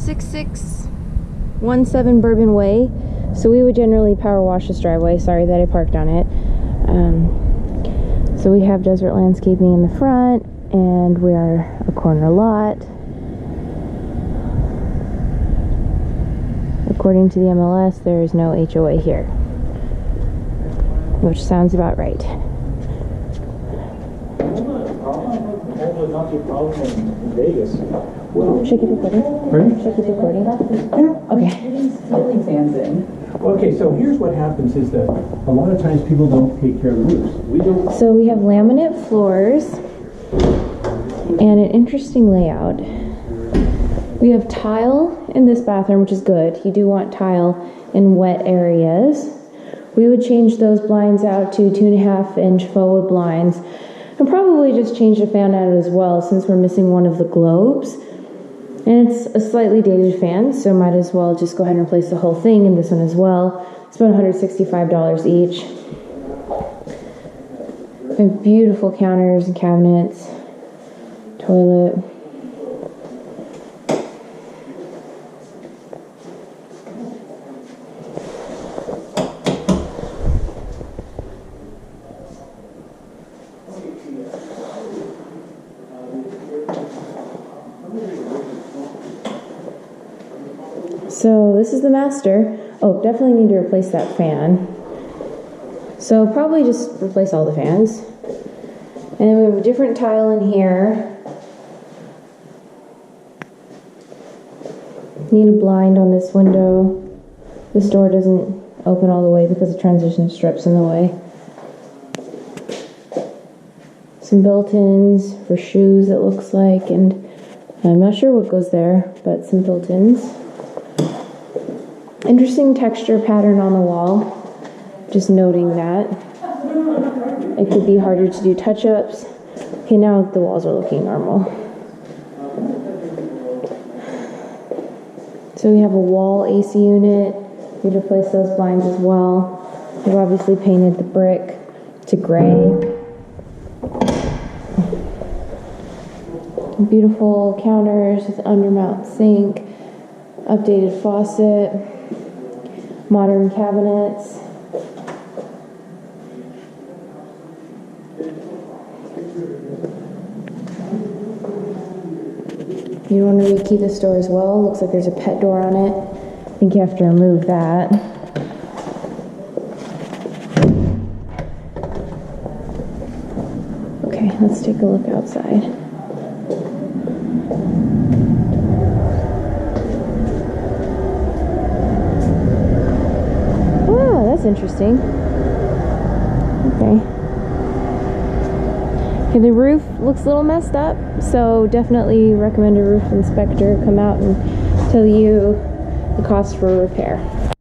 6617 Bourbon Way. So we would generally power wash this driveway. Sorry that I parked on it. So we have desert landscaping in the front, and we are a corner lot. According to the MLS, there is no HOA here, which sounds about right. Not your problem in Vegas. Well, should I keep recording? Pardon? Should I keep recording? Yeah. Okay. Ceiling fans in. Okay, so here's what happens is that a lot of times people don't take care of the roofs. We don't. So we have laminate floors and an interesting layout. We have tile in this bathroom, which is good. You do want tile in wet areas. We would change those blinds out to 2.5-inch forward blinds. And probably just change the fan out as well, since we're missing one of the globes. And it's a slightly dated fan, so might as well just go ahead and replace the whole thing, and this one as well. It's about $165 each. We have beautiful counters and cabinets, toilet. So this is the master. Oh, definitely need to replace that fan. So probably just replace all the fans. And then we have a different tile in here. Need a blind on this window. This door doesn't open all the way because the transition strip's in the way. Some built-ins for shoes, it looks like, and I'm not sure what goes there, but some built-ins. Interesting texture pattern on the wall. Just noting that. It could be harder to do touch-ups. Okay, now the walls are looking normal. So we have a wall AC unit. We replaced those blinds as well. We've obviously painted the brick to gray. Beautiful counters with undermount sink, updated faucet, modern cabinets. You want to rekey this door as well. Looks like there's a pet door on it. I think you have to remove that. Okay, let's take a look outside. Wow, that's interesting. Okay. Okay, the roof looks a little messed up, so definitely recommend a roof inspector come out and tell you the cost for repair.